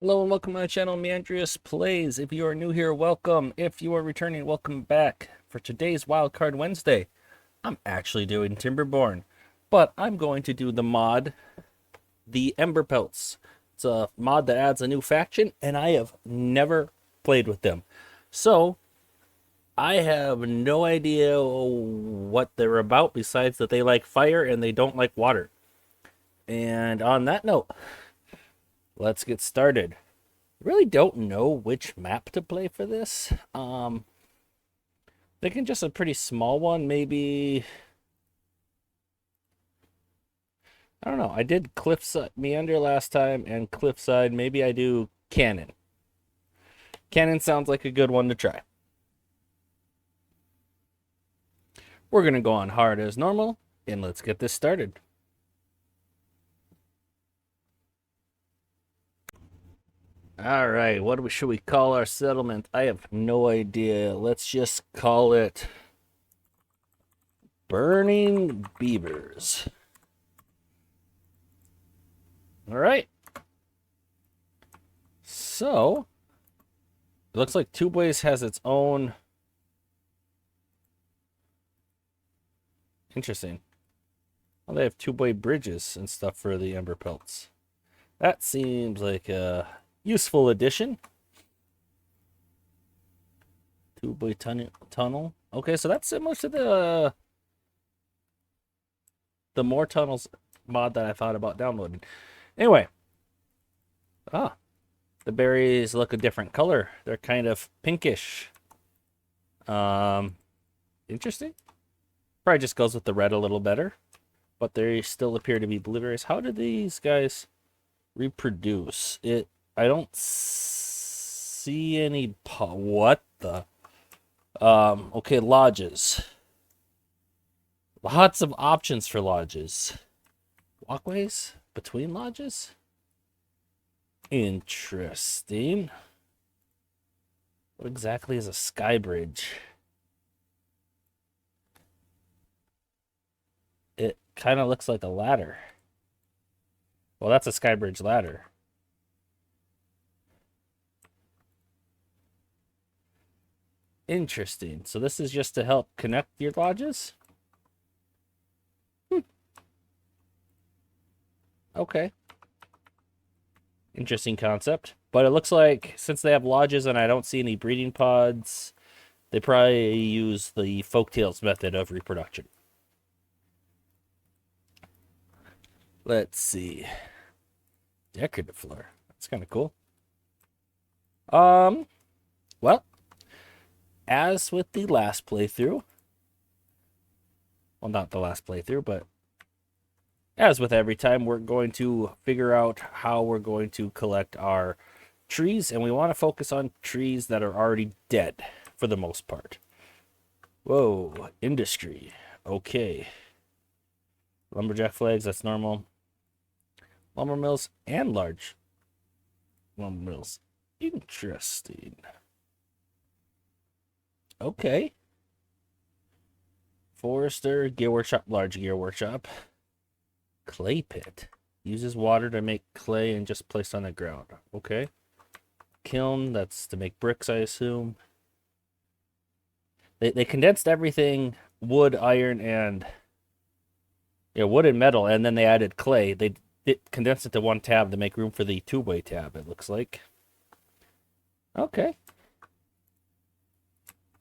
Hello and welcome to my channel, Meandrius Plays. If you are new here, welcome. If you are returning, welcome back. For today's Wildcard Wednesday, I'm actually doing Timberborn, but I'm going to do the mod, the Emberpelts. It's a mod that adds a new faction, and I have never played with them. So, I have no idea what they're about besides that they like fire and they don't like water. And on that note, let's get started. Really don't know which map to play for this. Thinking just a pretty small one, maybe. I don't know. I did Cliffside Meander last time and Cliffside. Maybe I do Cannon. Cannon sounds like a good one to try. We're gonna go on hard as normal, and let's get this started. All right, should we call our settlement? I have no idea. Let's just call it Burning Beavers. All right. So, it looks like Two Ways has its own. Interesting. Well, they have two-way bridges and stuff for the Emberpelts. That seems like a useful addition. Two-way tunnel. Okay, so that's similar to the More Tunnels mod that I thought about downloading. Anyway. The berries look a different color. They're kind of pinkish. Interesting. Probably just goes with the red a little better. But they still appear to be blueberries. How do these guys reproduce? I don't see any. What the? Okay, lodges. Lots of options for lodges. Walkways between lodges? Interesting. What exactly is a sky bridge? It kind of looks like a ladder. Well, that's a sky bridge ladder. Interesting. So this is just to help connect your lodges? Okay. Interesting concept. But it looks like since they have lodges and I don't see any breeding pods, they probably use the folktales method of reproduction. Let's see. Decorative floor. That's kind of cool. Well, as with the last playthrough, well, not the last playthrough, but as with every time, we're going to figure out how we're going to collect our trees, and we want to focus on trees that are already dead for the most part. Whoa, industry. Okay. Lumberjack flags, that's normal. Lumber mills and large lumber mills. Interesting. Okay. Forester, gear workshop, large gear workshop. Clay pit. Uses water to make clay and just placed on the ground. Okay. Kiln, that's to make bricks, I assume. They condensed everything, wood, iron, and wood and metal, and then they added clay. They condensed it to one tab to make room for the two-way tab, it looks like. Okay.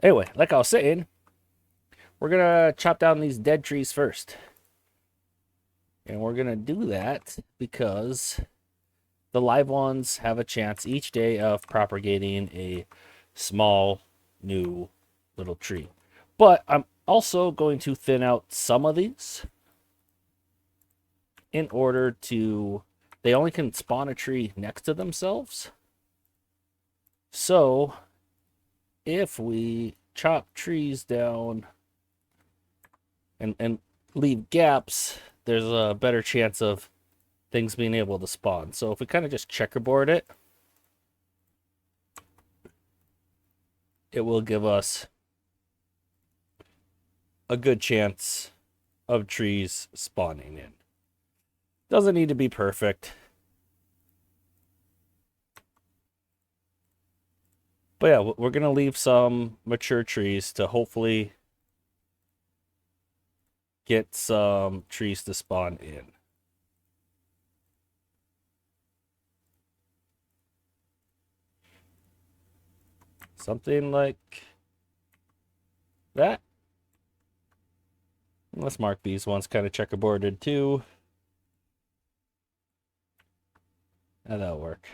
Anyway, like I was saying, we're gonna chop down these dead trees first. And we're going to do that because the live ones have a chance each day of propagating a small new little tree. But I'm also going to thin out some of these in order to... They only can spawn a tree next to themselves. So if we chop trees down and leave gaps, there's a better chance of things being able to spawn. So if we kind of just checkerboard it, it will give us a good chance of trees spawning in. Doesn't need to be perfect. But yeah, we're going to leave some mature trees to hopefully get some trees to spawn in. Something like that. Let's mark these ones kind of checkerboarded too. And that'll work.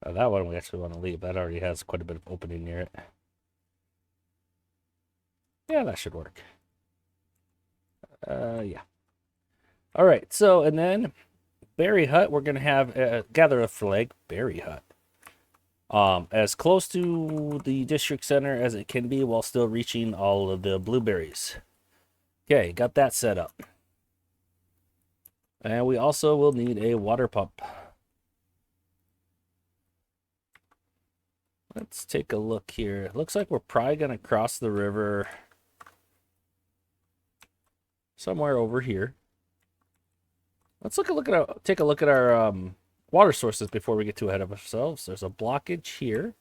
That one we actually want to leave. That already has quite a bit of opening near it. Yeah, that should work. Yeah. All right, so, and then berry hut, we're going to have, gather a flag, berry hut. As close to the district center as it can be while still reaching all of the blueberries. Okay, got that set up. And we also will need a water pump. Let's take a look here. It looks like we're probably going to cross the river somewhere over here. Let's take a look at our water sources before we get too ahead of ourselves. There's a blockage here.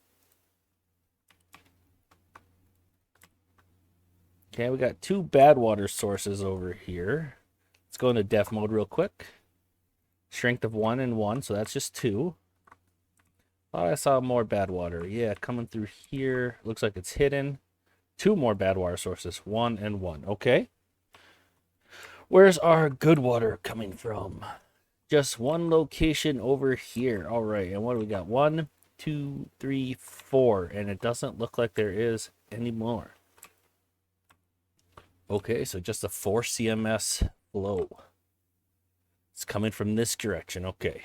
Okay, we got 2 bad water sources over here. Let's go into def mode real quick. Strength of 1 and 1, so that's just 2. Thought I saw more bad water. Yeah, coming through here. Looks like it's hidden. 2 more bad water sources. 1 and 1. Okay. Where's our good water coming from? Just 1 location over here. All right. And what do we got? 1, 2, 3, 4. And it doesn't look like there is any more. Okay, so just a 4 CMS flow. It's coming from this direction. Okay.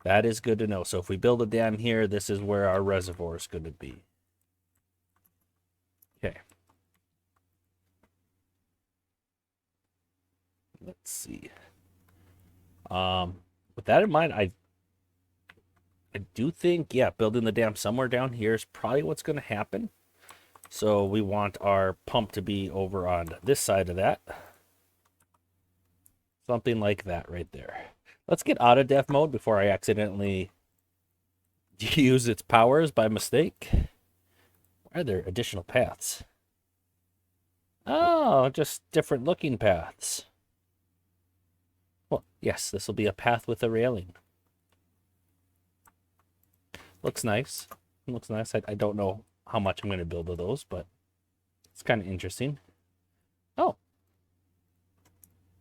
That is good to know. So if we build a dam here, this is where our reservoir is going to be. Okay. Let's see. With that in mind, I do think, yeah, building the dam somewhere down here is probably what's going to happen. So we want our pump to be over on this side of that. Something like that right there. Let's get out of def mode before I accidentally use its powers by mistake. Are there additional paths? Oh, just different looking paths. Well, yes, this will be a path with a railing. Looks nice. Looks nice. I don't know how much I'm going to build of those, but it's kind of interesting. Oh.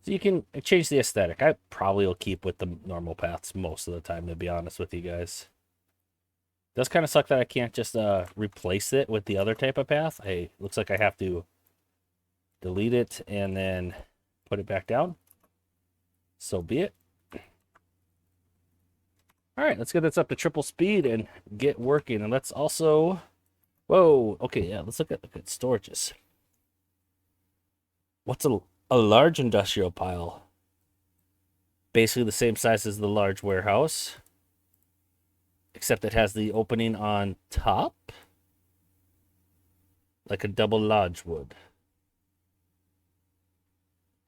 So you can change the aesthetic. I probably will keep with the normal paths most of the time, to be honest with you guys. It does kind of suck that I can't just replace it with the other type of path. Looks like I have to delete it and then put it back down. So be it. All right, let's get this up to triple speed and get working. And let's also... Whoa, okay, yeah, let's look at storages. What's a large industrial pile? Basically the same size as the large warehouse, except it has the opening on top, like a double lodge would.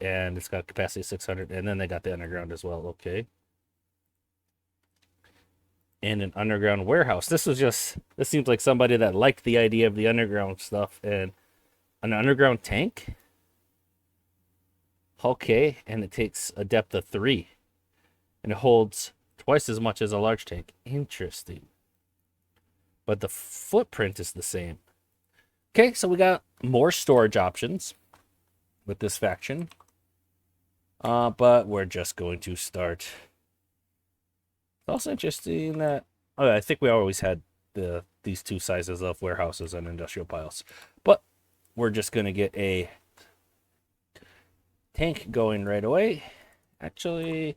And it's got capacity of 600, and then they got the underground as well, okay. And an underground warehouse. This seems like somebody that liked the idea of the underground stuff. And an underground tank? Okay, and it takes a depth of 3. And it holds twice as much as a large tank. Interesting. But the footprint is the same. Okay, so we got more storage options with this faction. But we're just going to start. It's also interesting that I think we always had these 2 sizes of warehouses and industrial piles. But we're just going to get a tank going right away. Actually,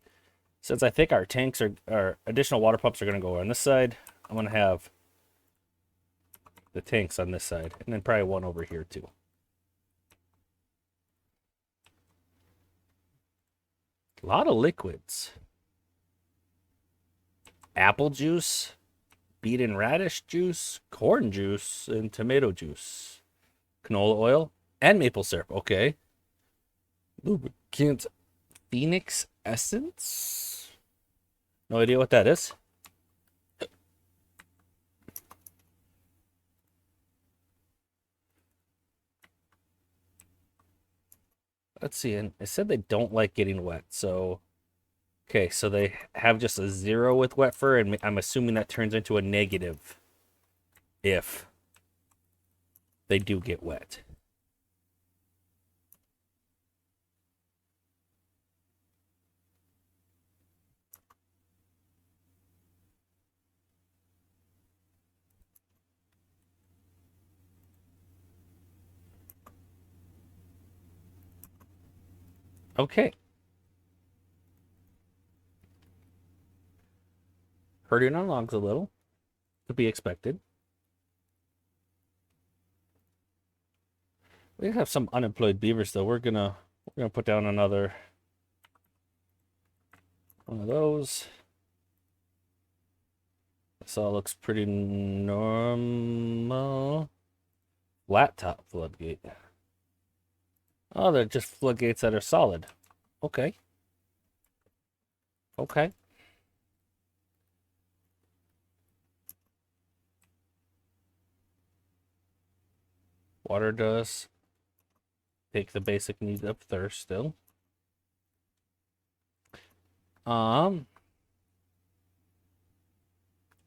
since I think our tanks our additional water pumps are going to go on this side, I'm going to have the tanks on this side, and then probably one over here too. A lot of liquids. Apple juice, beet and radish juice, corn juice, and tomato juice. Canola oil and maple syrup. Okay. Lubricant Phoenix essence. No idea what that is. Let's see. And it said they don't like getting wet. So, okay. So they have just a 0 with wet fur. And I'm assuming that turns into a negative if they do get wet. Okay. Hurting on logs a little. To be expected. We have some unemployed beavers though. We're gonna put down another one of those. This all looks pretty normal. Flat top floodgate. Oh, they're just floodgates that are solid. Okay. Okay. Water does take the basic needs of thirst still. Wow,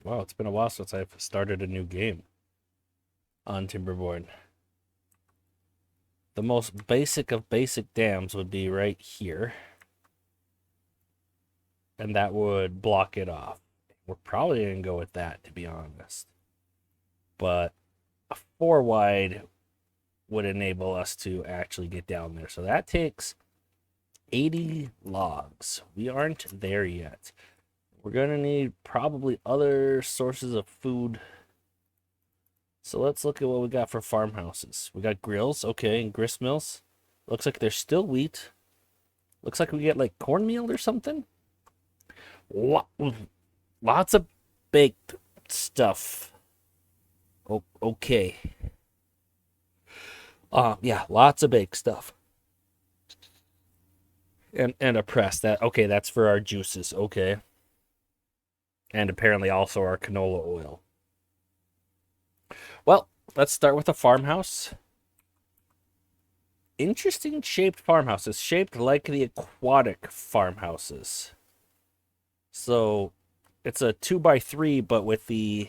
it's been a while since I've started a new game on Timberborn. The most basic of basic dams would be right here. And that would block it off. We're probably going to go with that, to be honest. But a 4 wide would enable us to actually get down there. So that takes 80 logs. We aren't there yet. We're going to need probably other sources of food. So let's look at what we got for farmhouses. We got grills, okay, and grist mills. Looks like there's still wheat. Looks like we get like cornmeal or something. Lots of baked stuff. Oh, okay. Yeah, lots of baked stuff. And a press that, okay, that's for our juices, okay. And apparently also our canola oil. Well, let's start with a farmhouse. Interesting shaped farmhouses, shaped like the aquatic farmhouses. So it's a 2x3, but with the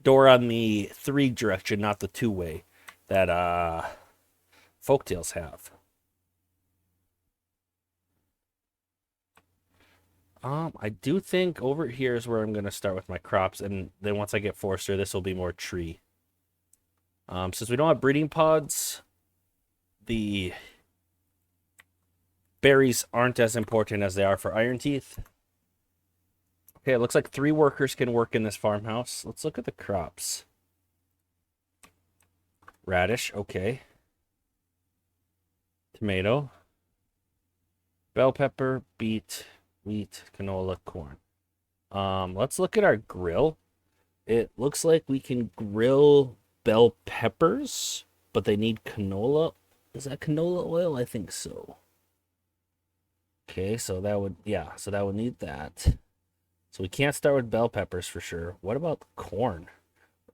door on the 3 direction, not the 2-way that folktales have. I do think over here is where I'm gonna start with my crops, and then once I get forester, this will be more tree. Since we don't have breeding pods, the berries aren't as important as they are for iron teeth. Okay, it looks like 3 workers can work in this farmhouse. Let's look at the crops. Radish, okay. Tomato. Bell pepper, beet, wheat, canola, corn. Let's look at our grill. It looks like we can grill bell peppers, but they need canola. Is that canola oil? I think so. Okay, so that would, yeah, so that would need that. So we can't start with bell peppers for sure. What about corn?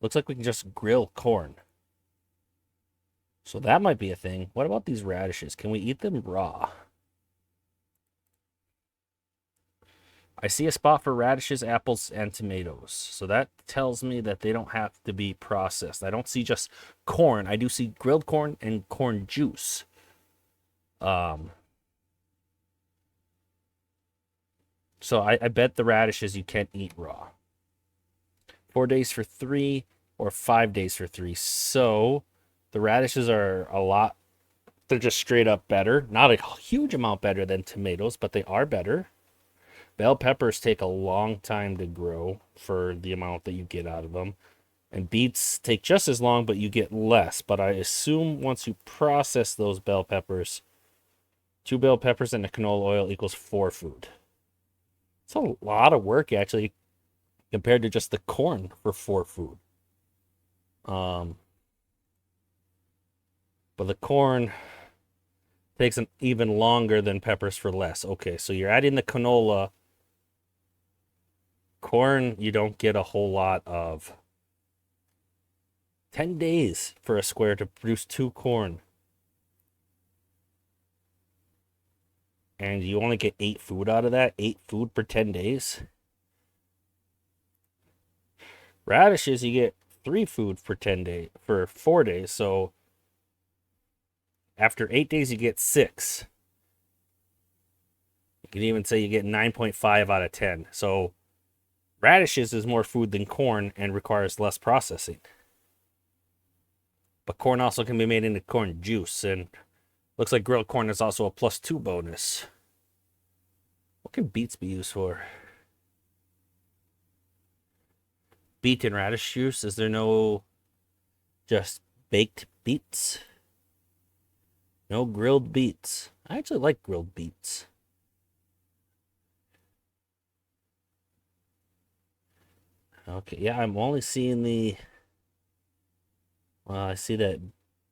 Looks like we can just grill corn. So that might be a thing. What about these radishes? Can we eat them raw? I see a spot for radishes, apples, and tomatoes. So that tells me that they don't have to be processed. I don't see just corn. I do see grilled corn and corn juice. So I bet the radishes you can't eat raw. 4 days for 3 or 5 days for 3. So the radishes are a lot, they're just straight up better. Not a huge amount better than tomatoes, but they are better. Bell peppers take a long time to grow for the amount that you get out of them. And beets take just as long, but you get less. But I assume once you process those bell peppers, 2 bell peppers and a canola oil equals 4 food. It's a lot of work, actually, compared to just the corn for 4 food. But the corn takes an even longer than peppers for less. Okay, so you're adding the canola Corn, you don't get a whole lot of. 10 days for a square to produce 2 corn. And you only get 8 food out of that. 8 food for 10 days. Radishes, you get 3 food for 10 days, for 4 days. So after 8 days, you get 6. You can even say you get 9.5 out of 10. So radishes is more food than corn and requires less processing. But corn also can be made into corn juice, and looks like grilled corn is also a +2 bonus. What can beets be used for? Beet and radish juice? Is there no just baked beets? No grilled beets. I actually like grilled beets. Okay, yeah, I'm only seeing the... I see that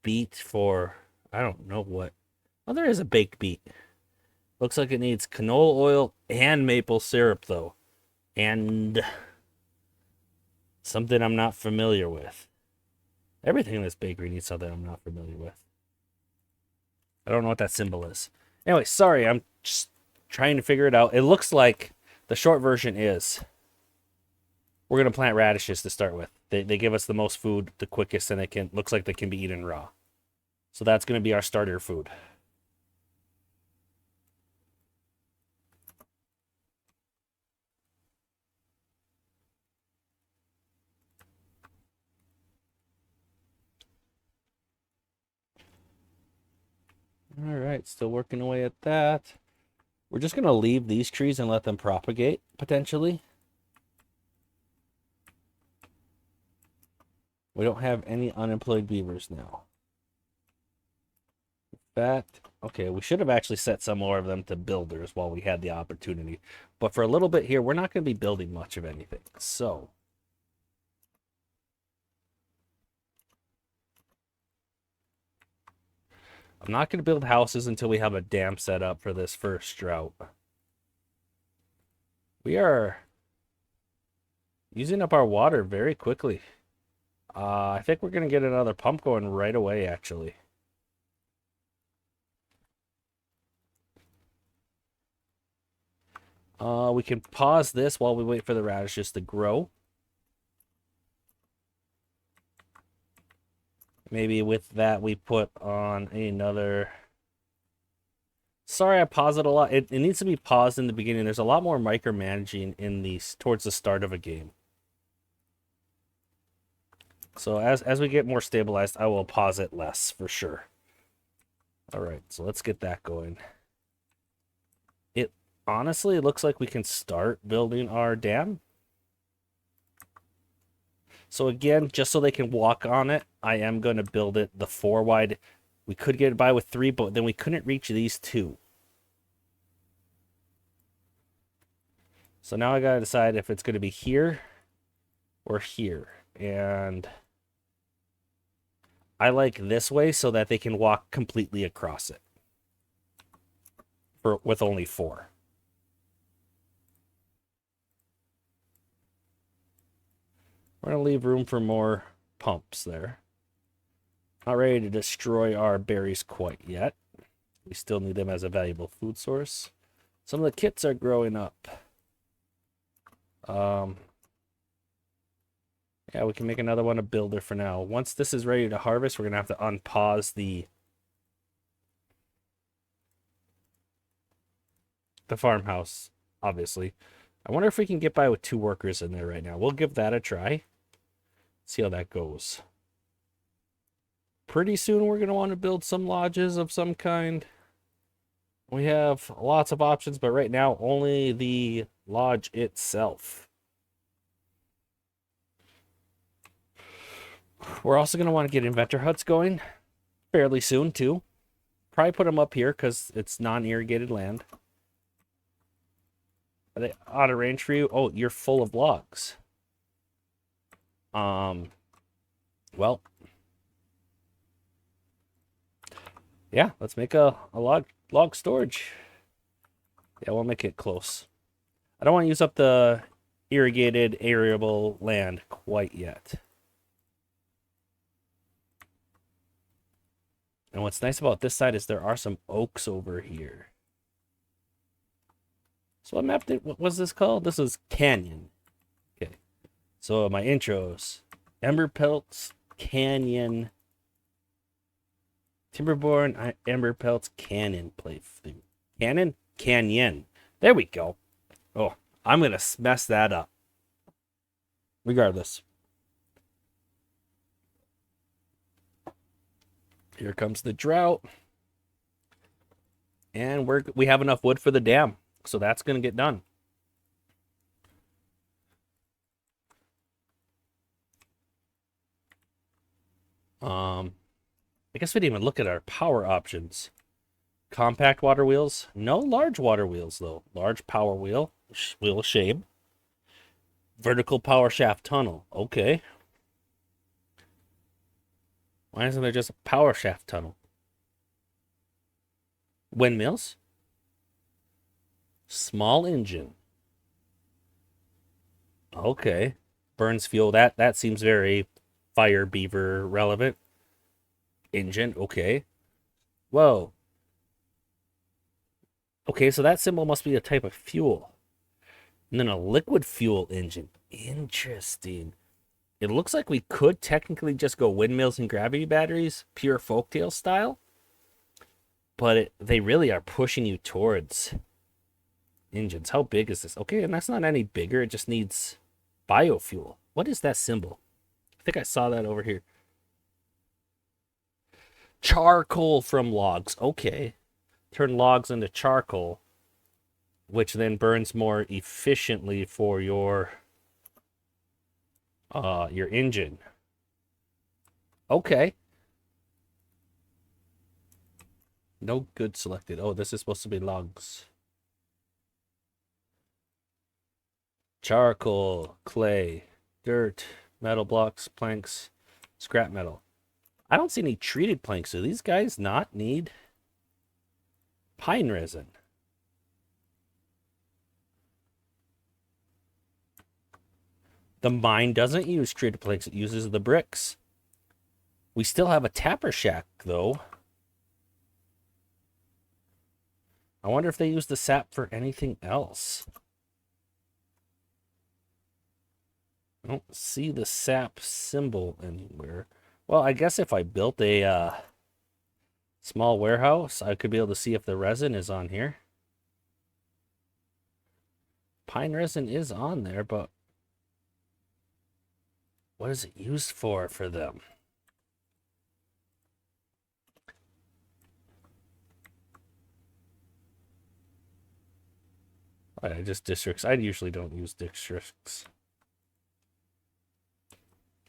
beet for... I don't know what... Oh, there is a baked beet. Looks like it needs canola oil and maple syrup, though. And... something I'm not familiar with. Everything in this bakery needs something I'm not familiar with. I don't know what that symbol is. Anyway, sorry, I'm just trying to figure it out. It looks like the short version is... we're going to plant radishes to start with. They give us the most food the quickest, and it looks like they can be eaten raw. So that's going to be our starter food. All right, still working away at that. We're just going to leave these trees and let them propagate, potentially. We don't have any unemployed beavers now. In fact, okay, we should have actually set some more of them to builders while we had the opportunity. But for a little bit here, we're not going to be building much of anything. So... I'm not going to build houses until we have a dam set up for this first drought. We are using up our water very quickly. I think we're going to get another pump going right away, actually. We can pause this while we wait for the radishes to grow. Maybe with that we put on another... Sorry, I pause it a lot. It needs to be paused in the beginning. There's a lot more micromanaging in these towards the start of a game. So as we get more stabilized, I will pause it less for sure. All right, so let's get that going. It honestly looks like we can start building our dam. So again, just so they can walk on it, I am going to build it the 4 wide. We could get by with 3, but then we couldn't reach these 2. So now I got to decide if it's going to be here or here. And I like this way so that they can walk completely across it with only 4. We're going to leave room for more pumps there. Not ready to destroy our berries quite yet. We still need them as a valuable food source. Some of the kits are growing up. Yeah, we can make another one a builder for now. Once this is ready to harvest, we're going to have to unpause the farmhouse, obviously. I wonder if we can get by with 2 workers in there right now. We'll give that a try. See how that goes. Pretty soon we're going to want to build some lodges of some kind. We have lots of options, but right now only the lodge itself. We're also going to want to get inventor huts going fairly soon too. Probably put them up here because it's non-irrigated land. Are they out of range for you? Oh, you're full of logs. Well, yeah, let's make a log storage. Yeah, we'll make it close. I don't want to use up the irrigated, arable land quite yet. And what's nice about this side is there are some oaks over here. So what map what was this called? This was Canyon. Okay. So my intros. Emberpelts, Canyon. Timberborn Emberpelts, Canyon playthrough. Canyon? Canyon. There we go. Oh, I'm going to mess that up. Regardless. Here comes the drought. And we have enough wood for the dam. So that's going to get done. I guess we didn't even look at our power options. Compact water wheels. No large water wheels, though. Large power wheel. Wheel of shade. Vertical power shaft tunnel. Okay. Why isn't there just a power shaft tunnel? Windmills. Small engine. Okay. Burns fuel. That seems very fire beaver relevant. Engine. Okay. Whoa. Okay, so that symbol must be a type of fuel. And then a liquid fuel engine. Interesting. It looks like we could technically just go windmills and gravity batteries, pure folktale style. But they really are pushing you towards engines. How big is this? Okay, and that's not any bigger. It just needs biofuel. What is that symbol? I think I saw that over here. Charcoal from logs. Okay. Turn logs into charcoal, which then burns more efficiently for your engine. Okay. No good selected. Oh, this is supposed to be logs. Charcoal, clay, dirt, metal blocks, planks, scrap metal. I don't see any treated planks. Do these guys not need pine resin? The mine doesn't use treated planks. It uses the bricks. We still have a tapper shack, though. I wonder if they use the sap for anything else. I don't see the sap symbol anywhere. Well, I guess if I built a small warehouse, I could be able to see if the resin is on here. Pine resin is on there, but what is it used for them? I just districts. I usually don't use districts.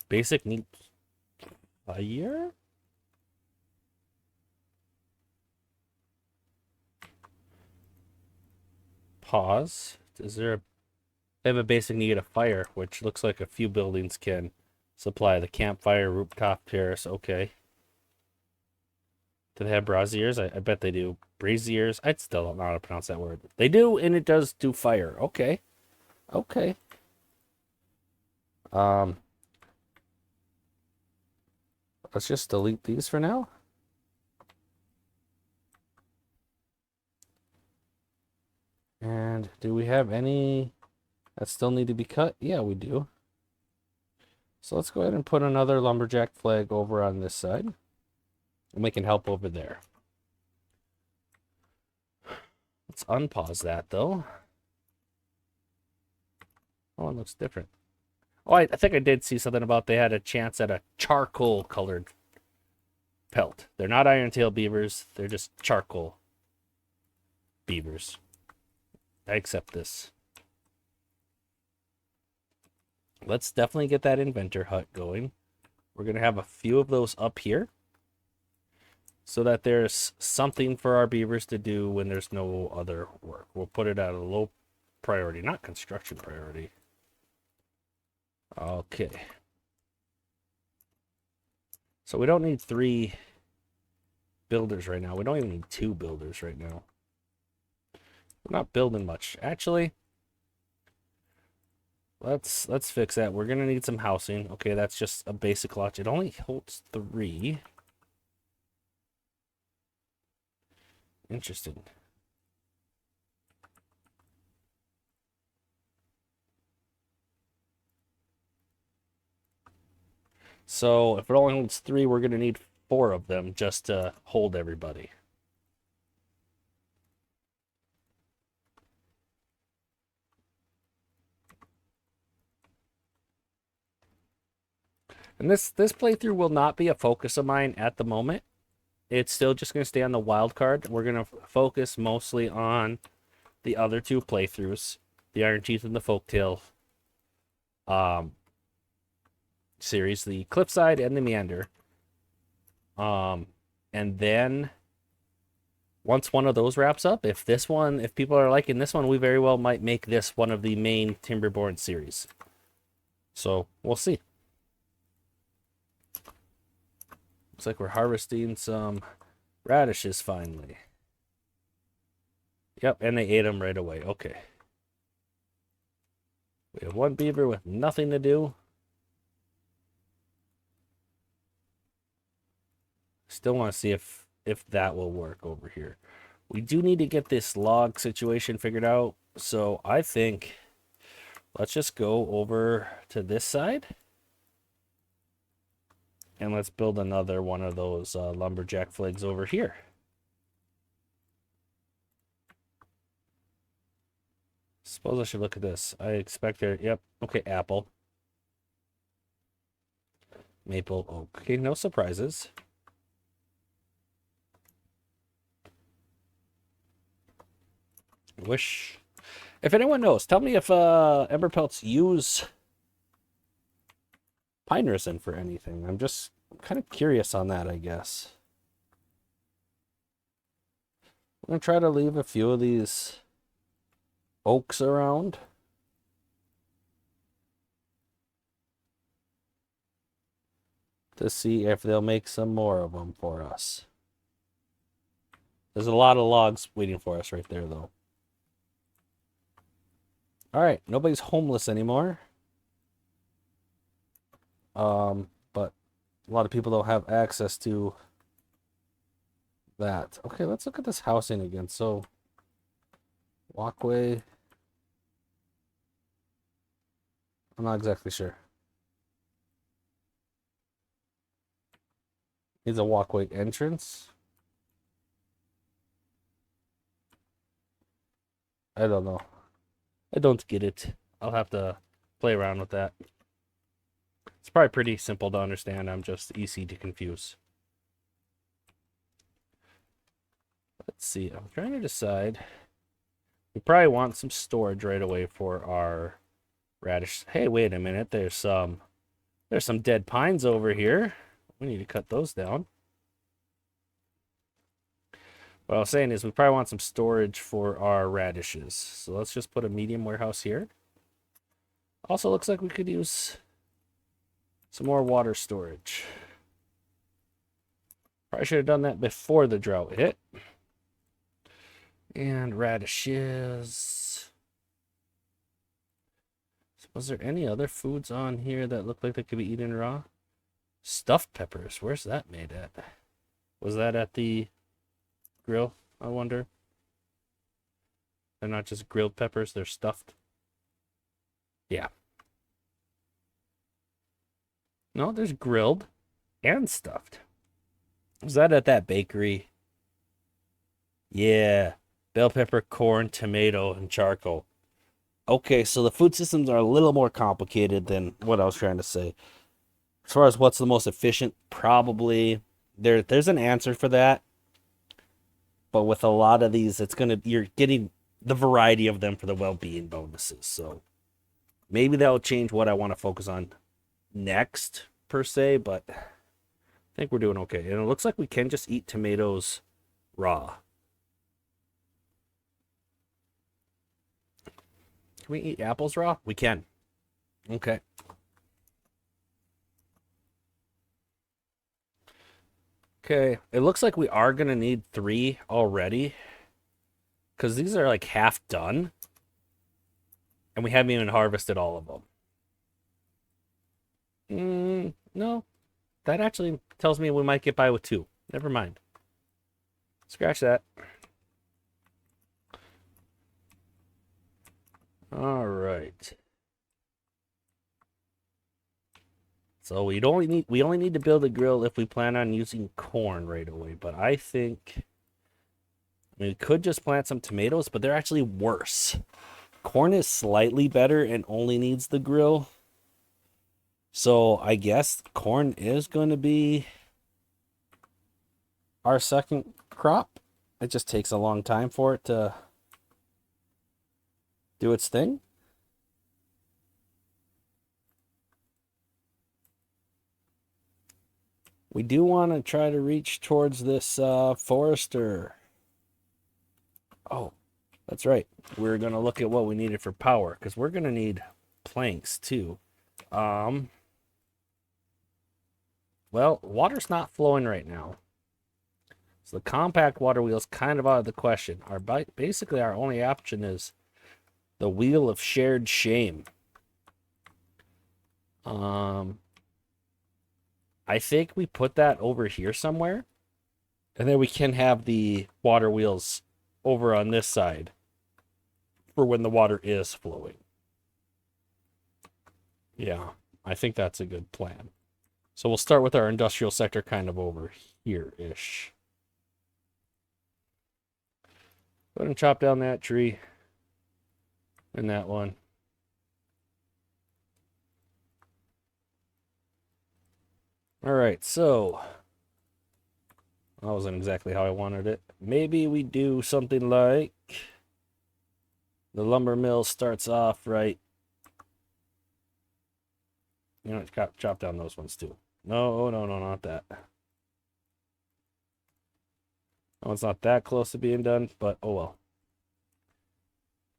Basic need fire? Pause. Is there a... They have a basic need of fire, which looks like a few buildings can supply. The campfire, rooftop terrace. Okay. Do they have braziers? I bet they do. Braziers? I still don't know how to pronounce that word. They do, and it does do fire. Okay. Okay. Let's just delete these for now. And do we have any that still need to be cut? Yeah, we do. So let's go ahead and put another lumberjack flag over on this side. And we can help over there. Let's unpause that, though. Oh, it looks different. Oh, I think I did see something about they had a chance at a charcoal-colored pelt. They're not iron-tail beavers. They're just charcoal beavers. I accept this. Let's definitely get that inventor hut going. We're going to have a few of those up here so that there's something for our beavers to do when there's no other work. We'll put it at a low priority, not construction priority. Okay. So we don't need 3 builders right now. We don't even need 2 builders right now. We're not building much. Actually, let's fix that. We're gonna need some housing. Okay, that's just a basic lodge. It only holds 3. Interesting. So if it only holds 3, we're gonna need 4 of them just to hold everybody. And this playthrough will not be a focus of mine at the moment. It's still just going to stay on the wild card. We're going to focus mostly on the other 2 playthroughs, the Iron Teeth and the Folktale series, the Cliffside and the Meander. And then once one of those wraps up, if people are liking this one, we very well might make this one of the main Timberborn series. So we'll see. Looks like we're harvesting some radishes finally. Yep, and they ate them right away. Okay. We have 1 beaver with nothing to do. Still want to see if that will work over here. We do need to get this log situation figured out. So I think let's just go over to this side. And let's build another one of those lumberjack flags over here. Suppose I should look at this. I expect there. Yep. Okay, apple. Maple oak. Okay, no surprises. Wish. If anyone knows, tell me if Emberpelts use pine resin for anything. I'm just kind of curious on that, I guess. I'm going to try to leave a few of these oaks around. To see if they'll make some more of them for us. There's a lot of logs waiting for us right there, though. Alright, nobody's homeless anymore. But a lot of people don't have access to that. Okay, let's look at this housing again. So, walkway. I'm not exactly sure. Needs a walkway entrance. I don't know. I don't get it. I'll have to play around with that. It's probably pretty simple to understand. I'm just easy to confuse. Let's see. I'm trying to decide. We probably want some storage right away for our radish. Hey, wait a minute. There's some dead pines over here. We need to cut those down. What I was saying is we probably want some storage for our radishes. So let's just put a medium warehouse here. Also looks like we could use some more water storage. Probably should have done that before the drought hit. And radishes. So was there any other foods on here that look like they could be eaten raw? Stuffed peppers. Where's that made at? Was that at the grill, I wonder? They're not just grilled peppers, they're stuffed. Yeah. No, there's grilled and stuffed. Was that at that bakery? Yeah. Bell pepper, corn, tomato, and charcoal. Okay, so the food systems are a little more complicated than what I was trying to say. As far as what's the most efficient, probably there's an answer for that. But with a lot of these, you're getting the variety of them for the well-being bonuses. So maybe that'll change what I want to focus on next, per se, but I think we're doing okay. And it looks like we can just eat tomatoes raw. Can we eat apples raw? We can. Okay. Okay, it looks like we are going to need 3 already. Because these are like half done. And we haven't even harvested all of them. No, that actually tells me we might get by with 2. Never mind. Scratch that. All right. So we only need to build a grill if we plan on using corn right away. But I think we could just plant some tomatoes, but they're actually worse. Corn is slightly better and only needs the grill. So I guess corn is going to be our second crop. It just takes a long time for it to do its thing. We do want to try to reach towards this forester. Oh, that's right. We're going to look at what we needed for power, because we're going to need planks too. Well, water's not flowing right now. So the compact water wheel is kind of out of the question. Basically, our only option is the wheel of shared shame. I think we put that over here somewhere. And then we can have the water wheels over on this side for when the water is flowing. Yeah, I think that's a good plan. So we'll start with our industrial sector kind of over here-ish. Go ahead and chop down that tree. And that one. All right, so that wasn't exactly how I wanted it. Maybe we do something like the lumber mill starts off right. You know, chop down those ones too. No, not that. Oh, it's not that close to being done, but oh well.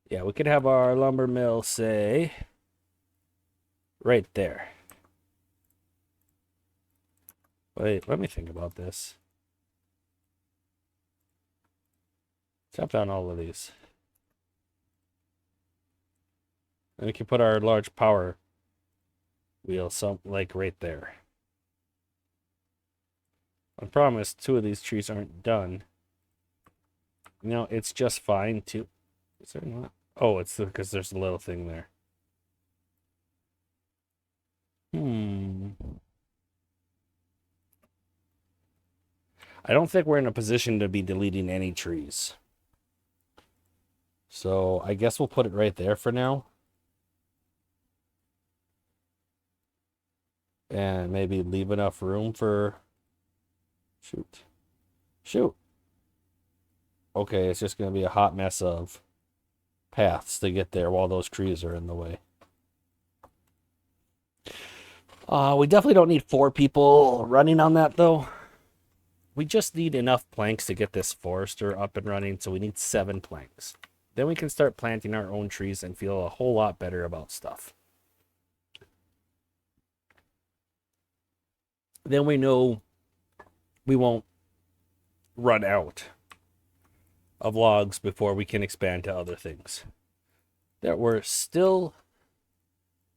Yeah, we could have our lumber mill, say, right there. Wait, let me think about this. Chop down all of these. And we can put our large power wheel like right there. The problem is 2 of these trees aren't done. No, it's just fine too. Is there not? Oh, it's because there's a little thing there. I don't think we're in a position to be deleting any trees. So I guess we'll put it right there for now. And maybe leave enough room for... Shoot. Okay, it's just going to be a hot mess of paths to get there while those trees are in the way. We definitely don't need 4 people running on that, though. We just need enough planks to get this forester up and running, so we need 7 planks. Then we can start planting our own trees and feel a whole lot better about stuff. Then we know we won't run out of logs before we can expand to other things. There were still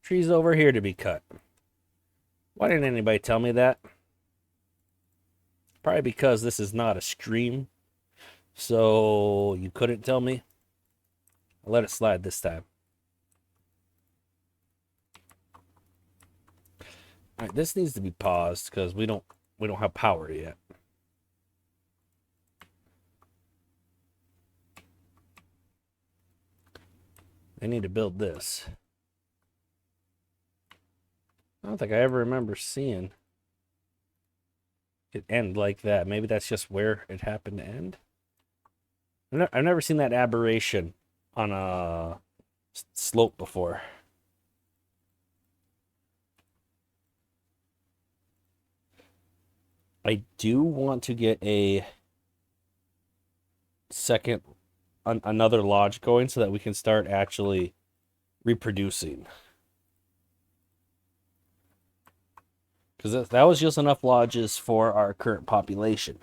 trees over here to be cut. Why didn't anybody tell me that? Probably because this is not a stream, so you couldn't tell me. I'll let it slide this time. All right, this needs to be paused because we don't have power yet. I need to build this. I don't think I ever remember seeing it end like that. Maybe that's just where it happened to end. I've never seen that aberration on a slope before. I do want to get another lodge going so that we can start actually reproducing. Because that was just enough lodges for our current population.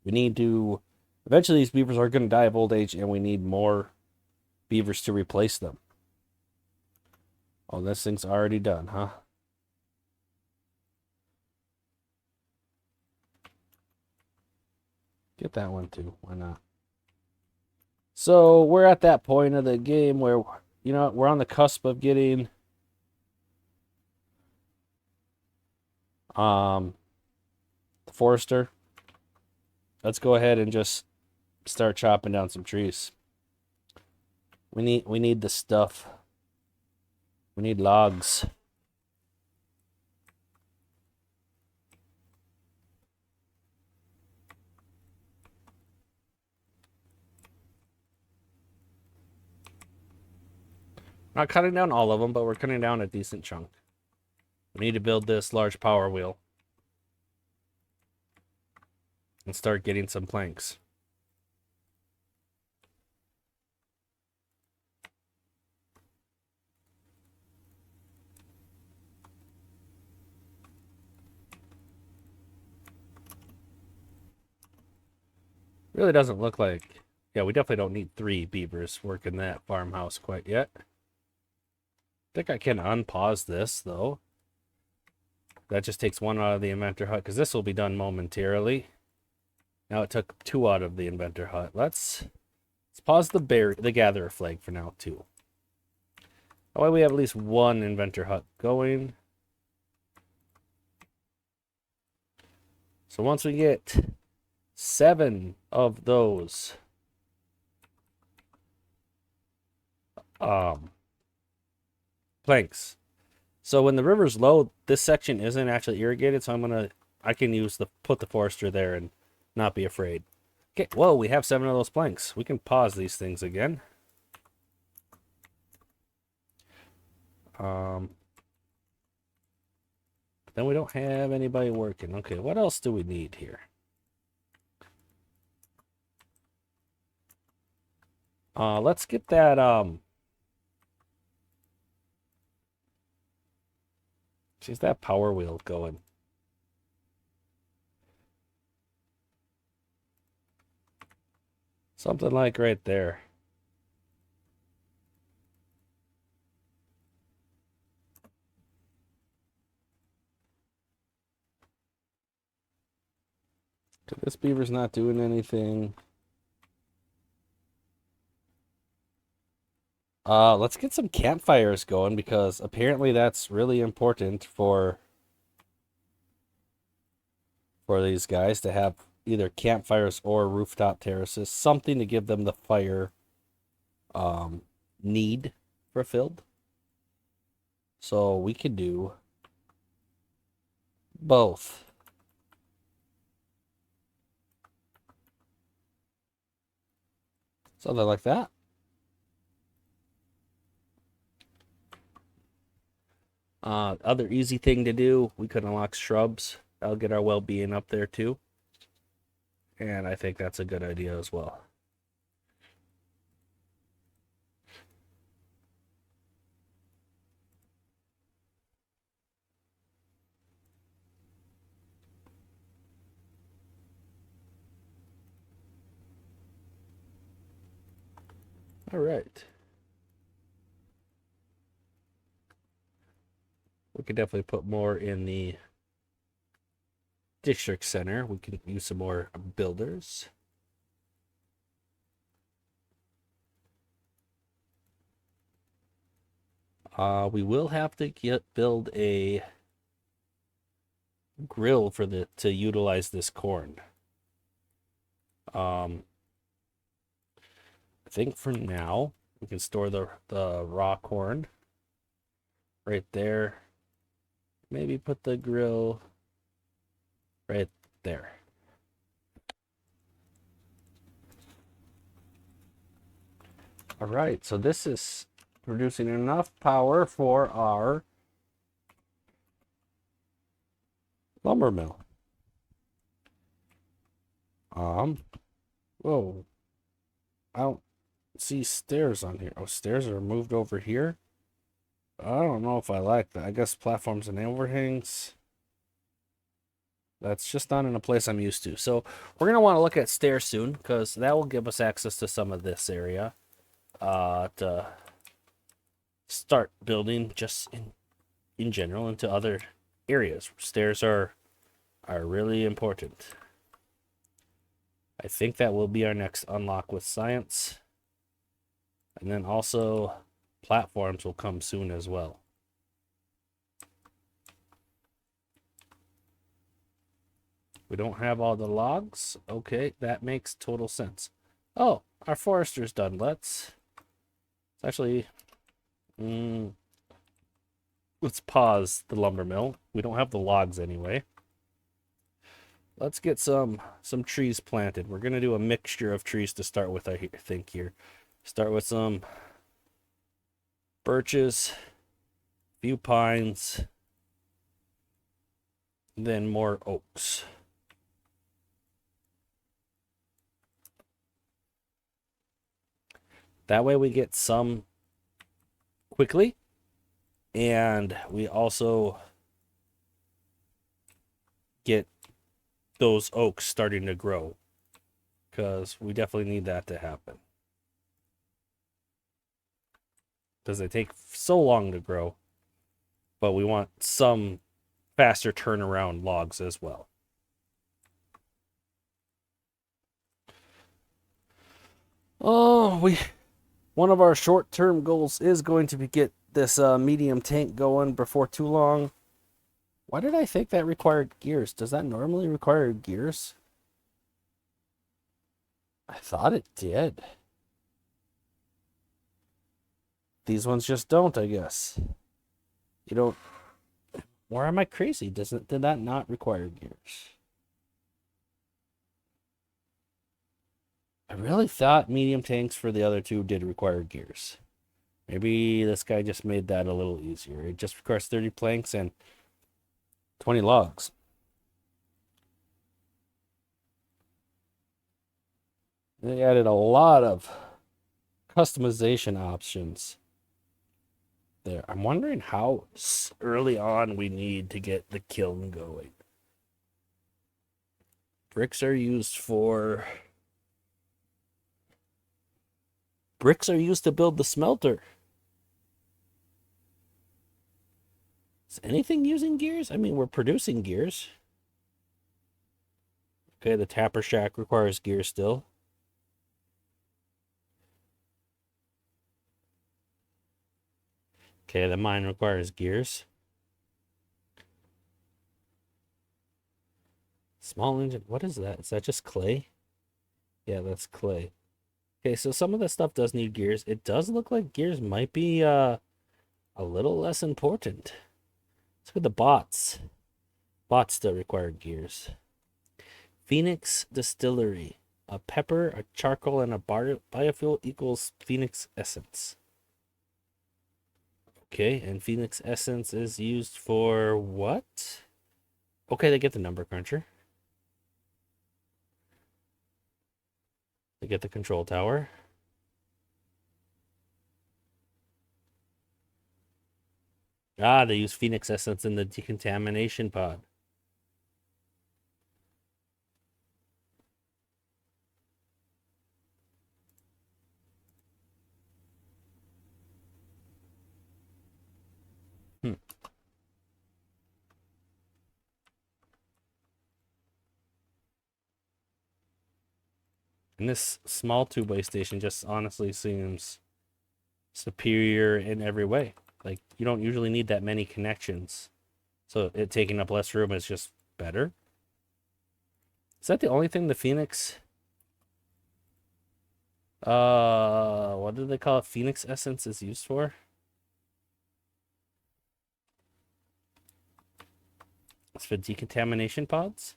We need to... Eventually these beavers are going to die of old age, and we need more beavers to replace them. Oh, this thing's already done, huh? Get that one too. Why not? So we're at that point of the game where, you know, we're on the cusp of getting the forester. Let's go ahead and just start chopping down some trees. We need the stuff. We need logs. Not cutting down all of them, but we're cutting down a decent chunk. We need to build this large power wheel and start getting some planks. Really doesn't look like... Yeah, we definitely don't need 3 beavers working that farmhouse quite yet. I think I can unpause this, though. That just takes 1 out of the inventor hut, because this will be done momentarily. Now it took 2 out of the inventor hut. Let's pause the gatherer flag for now, too. That way we have at least 1 inventor hut going. So once we get 7 of those planks. So when the river's low, this section isn't actually irrigated, so I can put the forester there and not be afraid. Okay, whoa, we have 7 of those planks. We can pause these things again. Then we don't have anybody working. Okay, what else do we need here? Let's get that, She's that power wheel going. Something like right there. This beaver's not doing anything. Let's get some campfires going, because apparently that's really important for these guys to have either campfires or rooftop terraces, something to give them the fire need fulfilled. So we could do both. Something like that. Other easy thing to do, we could unlock shrubs. That'll get our well-being up there too. And I think that's a good idea as well. All right. We could definitely put more in the district center. We can use some more builders. We will have to build a grill to utilize this corn. I think for now we can store the raw corn right there. Maybe put the grill right there. All right, so this is producing enough power for our lumber mill. Whoa. I don't see stairs on here. Oh, stairs are moved over here. I don't know if I like that. I guess platforms and overhangs. That's just not in a place I'm used to. So we're going to want to look at stairs soon, because that will give us access to some of this area. To start building just in general into other areas. Stairs are really important. I think that will be our next unlock with science. And then also platforms will come soon as well. We don't have all the logs. Okay, that makes total sense. Oh, our forester's done. Let's actually let's pause the lumber mill. We don't have the logs anyway. Let's get some trees planted. We're gonna do a mixture of trees to start with, I think here. Start with some birches, few pines, then more oaks. That way we get some quickly, and we also get those oaks starting to grow, because we definitely need that to happen. Because they take so long to grow, but we want some faster turnaround logs as well. Oh, one of our short-term goals is going to be get this medium tank going before too long. Why did I think that required gears? Does that normally require gears? I thought it did. These ones just don't, I guess. You don't... Or am I crazy? Did that not require gears? I really thought medium tanks for the other two did require gears. Maybe this guy just made that a little easier. It just requires 30 planks and 20 logs. They added a lot of customization options there. I'm wondering how early on we need to get the kiln going. Bricks are used to build the smelter. Is anything using gears? I mean, we're producing gears. Okay, the tapper shack requires gears still. Okay, the mine requires gears. Small engine. What is that? Is that just clay? Yeah, that's clay. Okay, so some of the stuff does need gears. It does look like gears might be a little less important. Let's look at the bots. Bots still require gears. Phoenix Distillery. A pepper, a charcoal, and a biofuel equals Phoenix Essence. Okay, and Phoenix Essence is used for what? Okay, they get the number cruncher. They get the control tower. Ah, they use Phoenix Essence in the decontamination pod. And this small two-way station just honestly seems superior in every way. Like, you don't usually need that many connections. So it taking up less room is just better. Is that the only thing the Phoenix... what do they call it? Phoenix Essence is used for? It's for decontamination pods?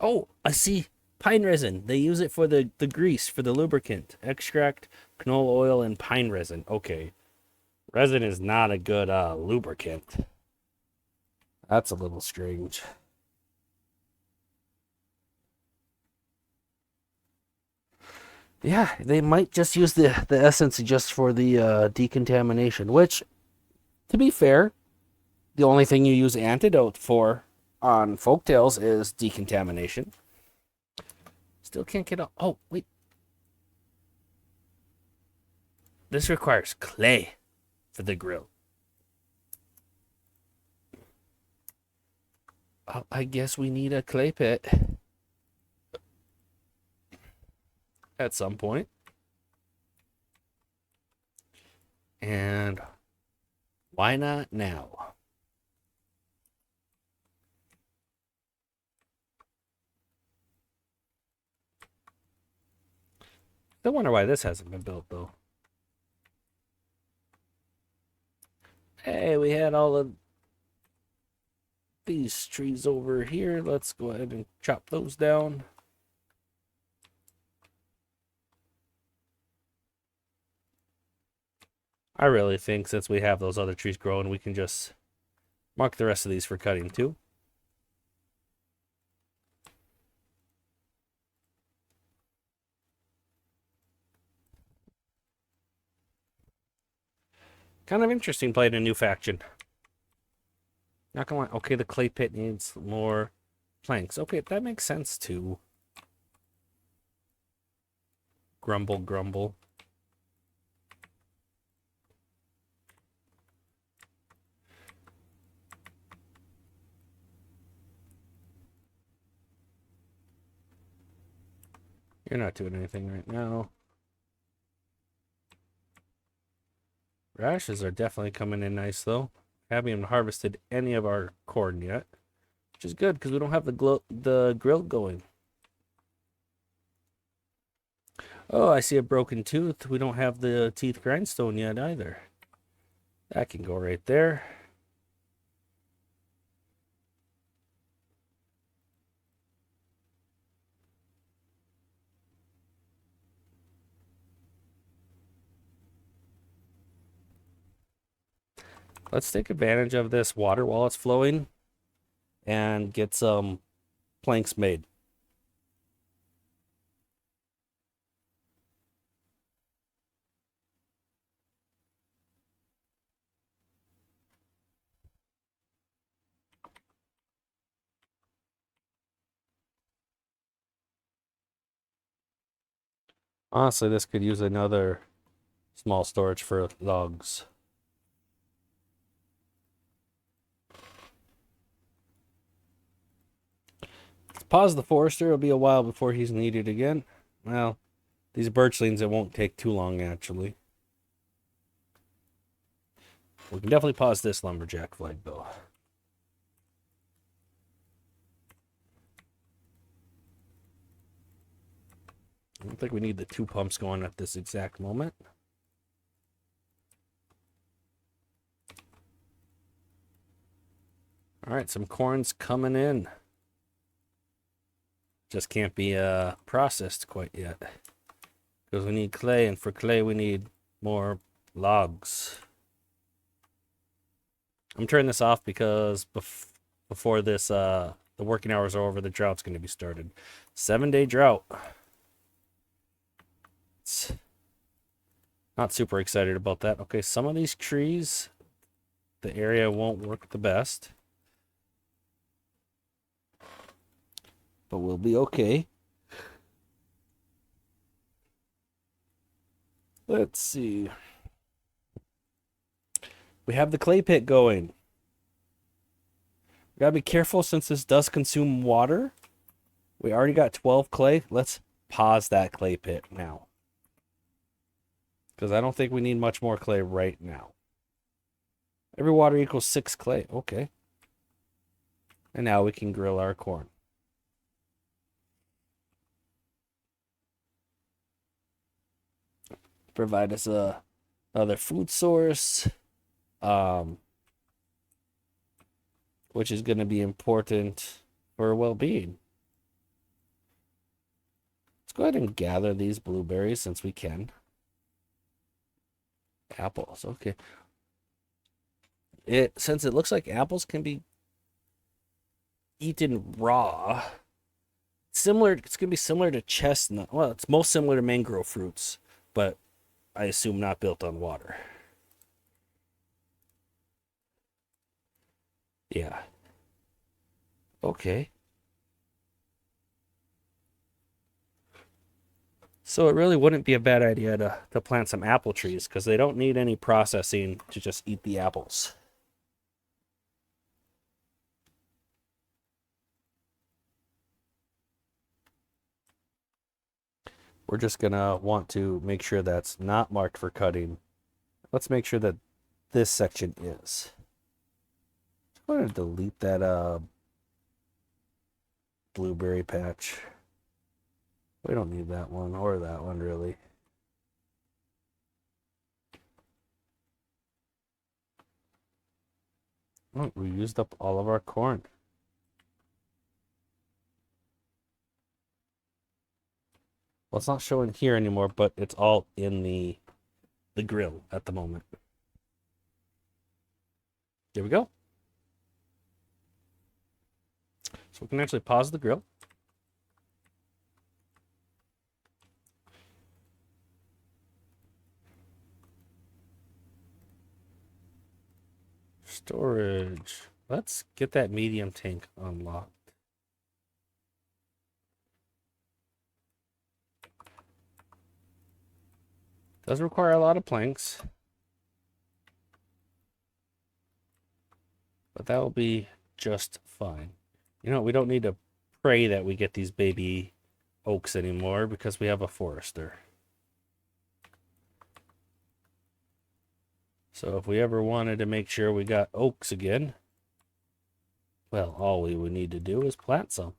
Oh, I see. Pine resin. They use it for the grease, for the lubricant. Extract, canola oil, and pine resin. Okay. Resin is not a good lubricant. That's a little strange. Yeah, they might just use the essence just for the decontamination, which, to be fair, the only thing you use antidote for on folktales is decontamination. Still can't get out. Oh, wait. This requires clay for the grill. I guess we need a clay pit at some point. And why not now? Still wonder why this hasn't been built, though. Hey, we had all of these trees over here. Let's go ahead and chop those down. I really think since we have those other trees growing, we can just mark the rest of these for cutting too. Kind of interesting playing a new faction. Not gonna lie. Okay, the clay pit needs more planks. Okay, that makes sense too. Grumble, grumble. You're not doing anything right now. Rashes are definitely coming in nice, though. Haven't even harvested any of our corn yet, which is good because we don't have the grill going. Oh, I see a broken tooth. We don't have the teeth grindstone yet either. That can go right there. Let's take advantage of this water while it's flowing and get some planks made. Honestly, this could use another small storage for logs. Let's pause the forester. It'll be a while before he's needed again. Well, these birchlings, it won't take too long, actually. We can definitely pause this lumberjack flag, though. I don't think we need the 2 pumps going at this exact moment. All right, some corn's coming in. Just can't be processed quite yet. Because we need clay, and for clay we need more logs. I'm turning this off because before this, the working hours are over, the drought's going to be started. 7-day drought. It's not super excited about that. Okay, some of these trees, the area won't work the best. But we'll be okay. Let's see. We have the clay pit going. We gotta be careful since this does consume water. We already got 12 clay. Let's pause that clay pit now. Because I don't think we need much more clay right now. Every water equals 6 clay. Okay. And now we can grill our corn. Provide us another food source. Which is going to be important for well-being. Let's go ahead and gather these blueberries since we can. Apples, okay. Since it looks like apples can be eaten raw. It's going to be similar to chestnut. Well, it's most similar to mangrove fruits, but I assume not built on water. Yeah. Okay. So it really wouldn't be a bad idea to plant some apple trees because they don't need any processing to just eat the apples. We're just gonna want to make sure that's not marked for cutting. Let's make sure that this section is. I'm gonna delete that blueberry patch. We don't need that one or that one really. Oh, we used up all of our corn. Well, it's not showing here anymore, but it's all in the grill at the moment. There we go. So we can actually pause the grill. Storage. Let's get that medium tank unlocked. Does require a lot of planks, but that will be just fine. You know, we don't need to pray that we get these baby oaks anymore because we have a forester. So if we ever wanted to make sure we got oaks again, well, all we would need to do is plant some.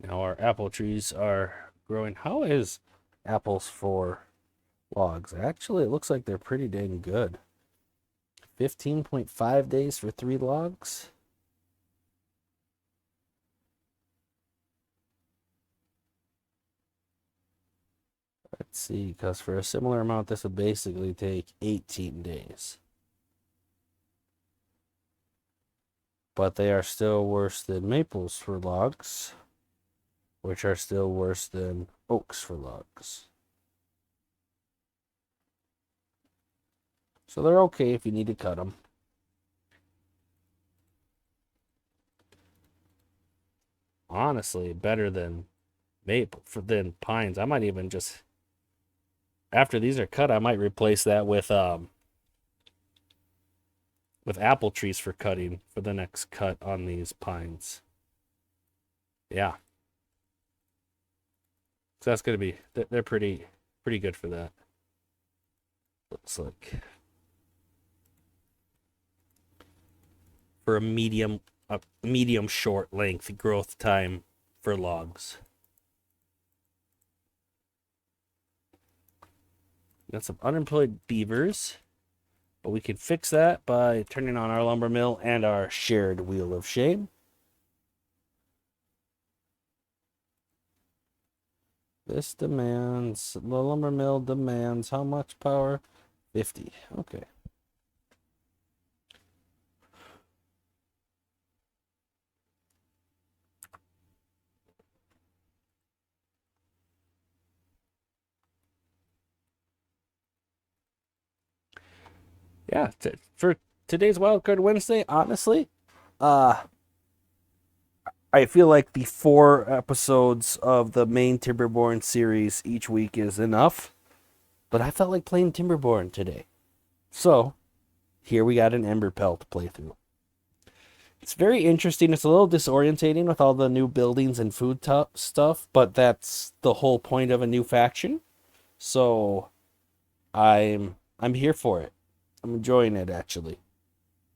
Now our apple trees are growing. How is apples for logs? Actually, it looks like they're pretty dang good. 15.5 days for 3 logs. Let's see, because for a similar amount, this would basically take 18 days. But they are still worse than maples for logs, which are still worse than oaks for logs. So they're okay if you need to cut them. Honestly, better than than pines. I might even just, after these are cut, I might replace that with apple trees for cutting for the next cut on these pines. Yeah. So that's gonna be, they're pretty good for that. Looks like for a medium short length growth time for logs. Got some unemployed beavers, but we can fix that by turning on our lumber mill and our shared wheel of shame. This demands, the lumber mill demands how much power? 50. Okay. Yeah, for today's Wildcard Wednesday, honestly, I feel like the 4 episodes of the main Timberborn series each week is enough, but I felt like playing Timberborn today. So, here we got an Emberpelt playthrough. It's very interesting. It's a little disorientating with all the new buildings and food stuff, but that's the whole point of a new faction. So, I'm here for it. I'm enjoying it, actually.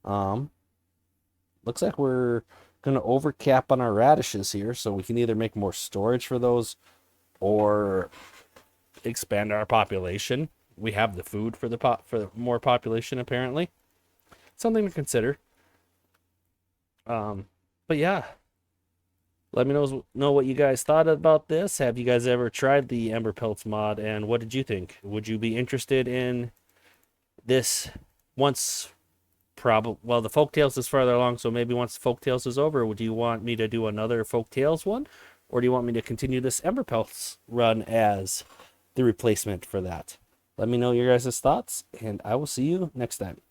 Looks like we're gonna overcap on our radishes here, so we can either make more storage for those or expand our population. We have the food for for more population, apparently. Something to consider. But yeah, let me know what you guys thought about this. Have you guys ever tried the Emberpelts mod, and what did you think? Would you be interested in this once? Well, the Folktales is farther along, so maybe once Folktales is over, do you want me to do another Folktales one, or do you want me to continue this Emberpelts run as the replacement for that? Let me know your guys' thoughts, and I will see you next time.